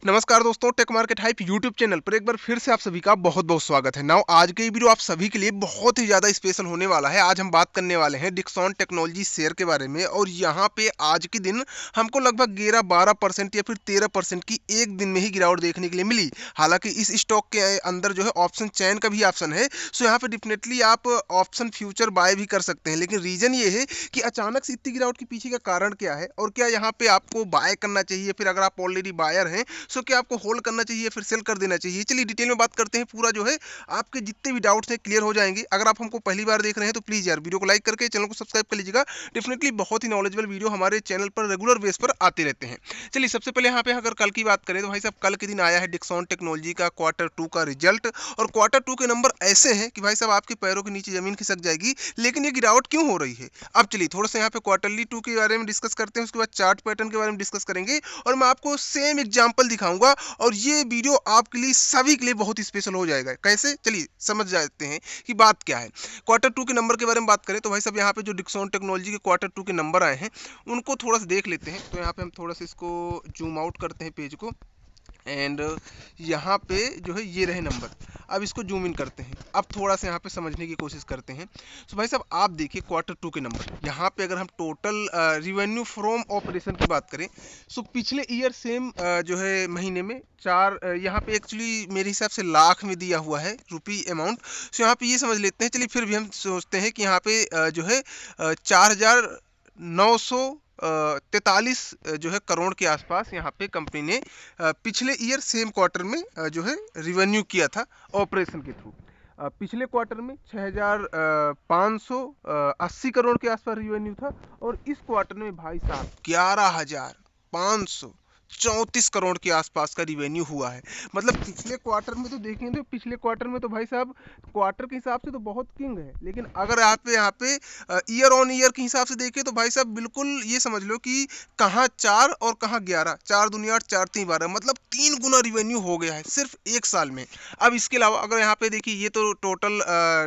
नमस्कार दोस्तों, tech market hype YouTube channel पर एक बार फिर से आप सभी का बहुत बहुत स्वागत है। नाउ आज के ये वीडियो आप सभी के लिए बहुत ही ज़्यादा स्पेशल होने वाला है। आज हम बात करने वाले हैं डिक्सॉन टेक्नोलॉजी शेयर के बारे में और यहाँ पे आज के दिन हमको लगभग 11-12% या फिर 13% की एक दिन में ही गिरावट देखने के लिए मिली। हालांकि इस स्टॉक के अंदर जो है ऑप्शन चैन का भी ऑप्शन है, सो यहाँ पे डेफिनेटली आप ऑप्शन फ्यूचर बाय भी कर सकते हैं। लेकिन रीजन ये है कि अचानक से इतनी गिरावट के पीछे का कारण क्या है और क्या यहाँ पे आपको बाय करना चाहिए, फिर अगर आप ऑलरेडी बायर हैं सो क्या आपको होल्ड करना चाहिए फिर सेल कर देना चाहिए। चलिए डिटेल में बात करते हैं। पूरा जो है आपके जितने भी डाउट्स हैं क्लियर हो जाएंगे। अगर आप हमको पहली बार देख रहे हैं तो प्लीज़ यार वीडियो को लाइक करके चैनल को सब्सक्राइब कर लीजिएगा। डेफिनेटली बहुत ही नॉलेजेबल वीडियो हमारे चैनल पर रेगुलर बेस पर आते रहते हैं। चलिए सबसे पहले यहाँ पे अगर कल की बात करें तो भाई साहब कल के दिन आया है डिक्सॉन टेक्नोलॉजी का Q2 का रिजल्ट और Q2 के नंबर ऐसे हैं कि भाई साहब आपके पैरों के नीचे जमीन खिसक जाएगी। लेकिन ये गिरावट क्यों हो रही है, अब चलिए थोड़ा सा यहाँ पे Q2 के बारे में डिस्कस करते हैं, उसके बाद चार्ट पैटर्न के बारे में डिस्कस करेंगे और मैं आपको सेम एग्जांपल दिखाऊंगा और ये वीडियो आपके लिए सभी के लिए बहुत ही स्पेशल हो जाएगा। कैसे, चलिए समझ जाते हैं कि बात क्या है। Q2 के नंबर के बारे में बात करें तो भाई साहब यहाँ पे जो डिक्सॉन टेक्नोलॉजी के Q2 के नंबर आए हैं उनको थोड़ा सा देख लेते हैं। तो यहाँ पे हम थोड़ा सा इसको जूम आउट करते हैं पेज को एंड यहाँ पे जो है ये रहे नंबर। अब इसको जूम इन करते हैं, अब थोड़ा सा यहाँ पे समझने की कोशिश करते हैं। तो भाई साहब आप देखिए Q2 के नंबर यहाँ पे अगर हम टोटल रिवेन्यू फ्रॉम ऑपरेशन की बात करें सो पिछले ईयर सेम जो है महीने में चार यहाँ पे एक्चुअली मेरे हिसाब से लाख में दिया हुआ है रुपी अमाउंट। सो यहाँ पे ये समझ लेते हैं। चलिए फिर भी हम सोचते हैं कि यहाँ पे जो है 4,943 जो है करोड़ के आसपास यहाँ पे कंपनी ने पिछले ईयर सेम क्वार्टर में जो है रिवेन्यू किया था ऑपरेशन के थ्रू। पिछले क्वार्टर में 6,580 करोड़ के आसपास रिवेन्यू था और इस क्वार्टर में भाई साहब 11,534 करोड़ के आसपास का रिवेन्यू हुआ है। मतलब पिछले क्वार्टर में तो देखें तो पिछले क्वार्टर में तो भाई साहब क्वार्टर के हिसाब से तो बहुत किंग है, लेकिन अगर आप यहाँ पे ईयर ऑन ईयर के हिसाब से देखें तो भाई साहब बिल्कुल ये समझ लो कि कहाँ 4 और कहाँ 11, 4 दूनी 8, 4 3 12, मतलब 3 गुना रिवेन्यू हो गया है सिर्फ एक साल में। अब इसके अलावा अगर यहाँ पे देखिए ये तो टोटल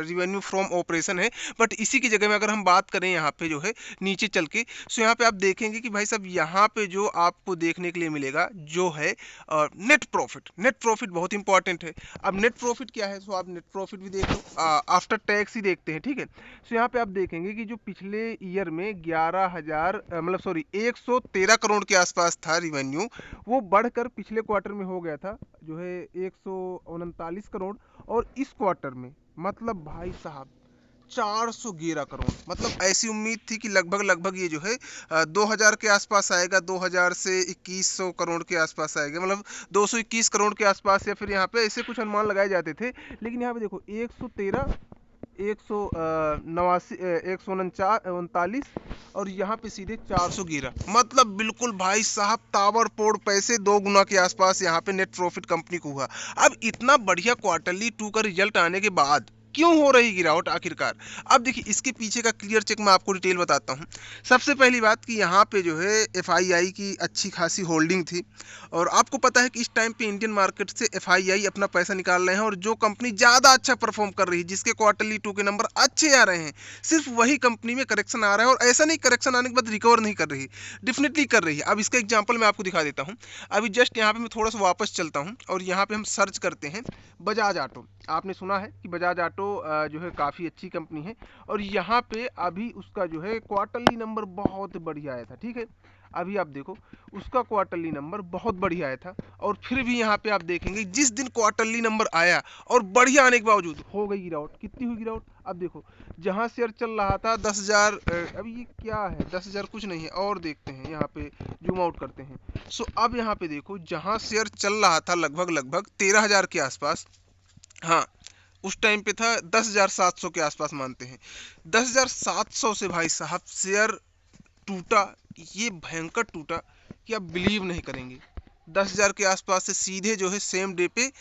रिवेन्यू फ्रॉम ऑपरेशन है, बट इसी की जगह में अगर हम बात करें यहाँ पे जो है नीचे चल के, सो यहाँ पे आप देखेंगे कि भाई साहब यहाँ पे जो आपको देखने के लिए मिलेगा जो है नेट प्रॉफिट। नेट प्रॉफिट बहुत इंपॉर्टेंट है। अब नेट प्रॉफिट क्या है, सो आप नेट प्रॉफिट भी देख लो, आफ्टर टैक्स ही देखते हैं, ठीक है। सो यहाँ पे आप देखेंगे कि जो पिछले ईयर में 113 करोड़ के आसपास था रिवेन्यू, वो बढ़कर पिछले क्वार्टर में हो गया था जो है 139 करोड़ और इस क्वार्टर में मतलब भाई साहब 411 करोड़। मतलब ऐसी उम्मीद थी कि लगभग लगभग ये जो है 2000 के आसपास आएगा, 2000 से 2100 करोड़ के आसपास आएगा, मतलब 221 करोड़ के आसपास, या फिर यहाँ पे ऐसे कुछ अनुमान लगाए जाते थे। लेकिन यहाँ पे देखो 113, 139 और यहाँ पे सीधे 411, मतलब बिल्कुल भाई साहब ताबड़तोड़ पैसे 2 गुना के आसपास यहाँ पे नेट प्रॉफिट कंपनी को हुआ। अब इतना बढ़िया Q2 का रिजल्ट आने के बाद क्यों हो रही गिरावट आखिरकार, अब देखिए इसके पीछे का क्लियर चेक मैं आपको डिटेल बताता हूँ। सबसे पहली बात कि यहाँ पे जो है FII की अच्छी खासी होल्डिंग थी और आपको पता है कि इस टाइम पे इंडियन मार्केट से FII अपना पैसा निकाल रहे हैं और जो कंपनी ज़्यादा अच्छा परफॉर्म कर रही है, जिसके Q2 के नंबर अच्छे आ रहे हैं, सिर्फ वही कंपनी में करेक्शन आ रहा है। और ऐसा नहीं करेक्शन आने के बाद रिकवर नहीं कर रही, डेफिनेटली कर रही है। अब इसका एग्जाम्पल मैं आपको दिखा देता हूँ। अभी जस्ट यहाँ पे मैं थोड़ा सा वापस चलता हूँ और यहाँ पे हम सर्च करते हैं बजाज ऑटो। आपने सुना है कि बजाज ऑटो जो है काफ़ी अच्छी कंपनी है और यहाँ पे अभी उसका जो है क्वार्टरली नंबर बहुत बढ़िया आया था, ठीक है। अभी आप देखो उसका क्वार्टरली नंबर बहुत बढ़िया आया था और फिर भी यहाँ पे आप देखेंगे जिस दिन क्वार्टरली नंबर आया और बढ़िया आने के बावजूद हो गई गिरावट। कितनी हुई गिरावट, अब देखो जहाँ शेयर चल रहा था 10,000, अभी ये क्या है 10,000 कुछ नहीं है, और देखते हैं यहाँ पे जूम आउट करते हैं। सो अब यहाँ पे देखो जहाँ शेयर चल रहा था लगभग लगभग 13,000 के आसपास, हाँ उस टाइम पे था 10,700 के आसपास मानते हैं। 10,700 से भाई साहब शेयर टूटा, ये भयंकर टूटा कि आप बिलीव नहीं करेंगे। 10,000 के आसपास से सीधे जो है सेम डे पे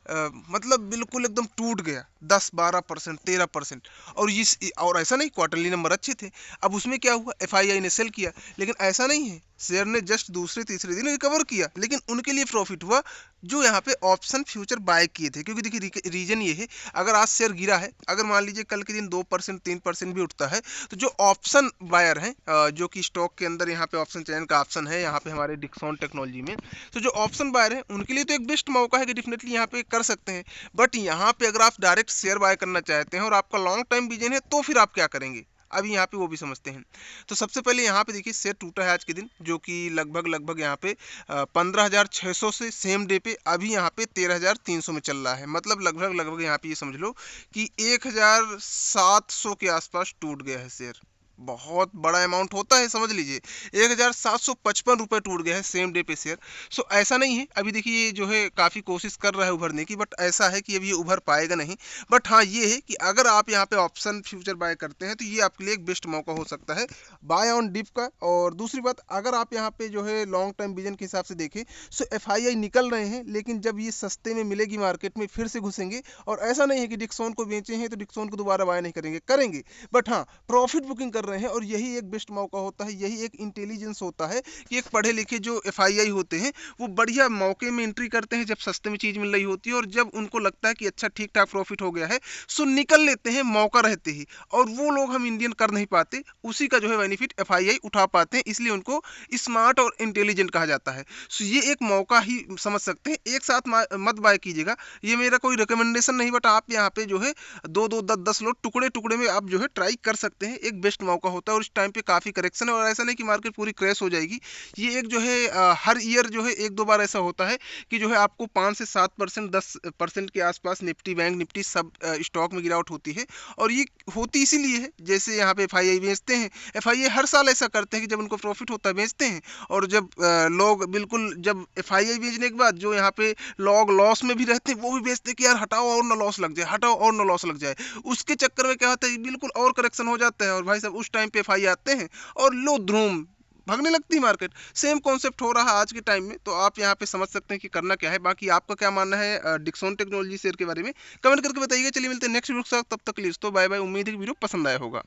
मतलब बिल्कुल एकदम टूट गया 10-12%, 13%। और इस और ऐसा नहीं क्वार्टरली नंबर अच्छे थे। अब उसमें क्या हुआ, FII ने सेल किया, लेकिन ऐसा नहीं है शेयर ने जस्ट दूसरे तीसरे दिन रिकवर किया, लेकिन उनके लिए प्रॉफिट हुआ जो यहाँ पे ऑप्शन फ्यूचर बाय किए थे। क्योंकि देखिए रीजन ये है, अगर आज शेयर गिरा है, अगर मान लीजिए कल के दिन 2% 3% भी उठता है, तो जो ऑप्शन बायर हैं, जो कि स्टॉक के अंदर यहाँ पे ऑप्शन चयन का ऑप्शन है यहाँ पे हमारे डिक्सॉन टेक्नोलॉजी में, तो जो ऑप्शन बायर है उनके लिए तो एक बेस्ट मौका है कि डेफिनेटली यहाँ पे कर सकते हैं। बट यहाँ पे अगर आप डायरेक्ट शेयर बाय करना चाहते हैं और आपका लॉन्ग टाइम विजन है, तो फिर आप क्या करेंगे, अभी यहाँ पे वो भी समझते हैं। तो सबसे पहले यहाँ पे देखिए शेयर टूटा है आज के दिन, जो कि लगभग यहाँ पे 15,600 से सेम डे पे अभी यहाँ पे 13,300 में चल रहा है। मतलब लगभग यहाँ पे ये समझ लो कि 1,700 के आसपास टूट गया है शेयर। बहुत बड़ा अमाउंट होता है, समझ लीजिए 1,755 रुपये टूट गया है सेम डे पे शेयर। सो ऐसा नहीं है, अभी देखिए ये जो है काफ़ी कोशिश कर रहा है उभरने की, बट ऐसा है कि अभी ये उभर पाएगा नहीं। बट हाँ ये है कि अगर आप यहाँ पे ऑप्शन फ्यूचर बाय करते हैं तो ये आपके लिए एक बेस्ट मौका हो सकता है बाय ऑन डिप का। और दूसरी बात, अगर आप यहाँ पे जो है लॉन्ग टर्म विजन के हिसाब से देखें, सो एफआईआई निकल रहे हैं, लेकिन जब ये सस्ते में मिलेगी मार्केट में फिर से घुसेंगे। और ऐसा नहीं है कि डिक्सॉन को बेचे हैं तो डिक्सॉन को दोबारा बाय नहीं करेंगे, बट हाँ प्रॉफिट बुकिंग कर रहे हैं। और यही एक बेस्ट मौका होता है, यही एक इंटेलिजेंस होता है कि एक पढ़े लिखे जो एफआईआई होते हैं वो बढ़िया मौके में एंट्री करते हैं जब सस्ते में चीज मिल रही होती है, और जब उनको लगता है कि अच्छा ठीक ठाक प्रॉफिट हो गया है, सो निकल लेते हैं मौका रहते ही। और वो लोग हम इंडियन कर नहीं पाते, उसी का जो है बेनिफिट एफआईआई उठा पाते हैं, इसलिए उनको स्मार्ट और इंटेलिजेंट कहा जाता है। सो ये एक मौका ही समझ सकते हैं, एक साथ मत बाय कीजिएगा, ये मेरा कोई रिकमेंडेशन नहीं, बट आप यहाँ पे जो है 2-2 10-10 लोग टुकड़े टुकड़े में आप जो है ट्राई कर सकते हैं, एक बेस्ट मौका होता है। और इस टाइम पे काफ़ी करेक्शन है, और ऐसा नहीं कि मार्केट पूरी क्रैश हो जाएगी। ये एक जो है हर ईयर जो है 1-2 बार ऐसा होता है कि जो है आपको 5 से 7% 10% के आसपास निफ्टी बैंक निफ्टी सब स्टॉक में गिरावट होती है। और ये होती इसीलिए है, जैसे यहाँ पे एफआईआई बेचते हैं, एफआईआई हर साल ऐसा करते हैं कि जब उनको प्रॉफिट होता है बेचते हैं, और जब लोग बिल्कुल जब एफआईआई बेचने के बाद जो यहाँ पे लोग लॉस में भी रहते हैं वो भी बेचते हैं कि यार हटाओ और ना लॉस लग जाए, हटाओ और ना लॉस लग जाए। उसके चक्कर में क्या होता है, बिल्कुल और करेक्शन हो जाता है, और भाई साहब उस टाइम पे एफआईआई आते हैं और लो धूम भागने लगती है मार्केट। सेम कॉन्सेप्ट हो रहा है आज के टाइम में, तो आप यहाँ पे समझ सकते हैं कि करना क्या है। बाकी आपका क्या मानना है डिक्सॉन टेक्नोलॉजी शेयर के बारे में, कमेंट करके बताइए। चलिए मिलते हैं नेक्स्ट वीडियो के साथ, तब तक के लिए तो बाय बाय। उम्मीद है कि वीडियो पसंद आया होगा।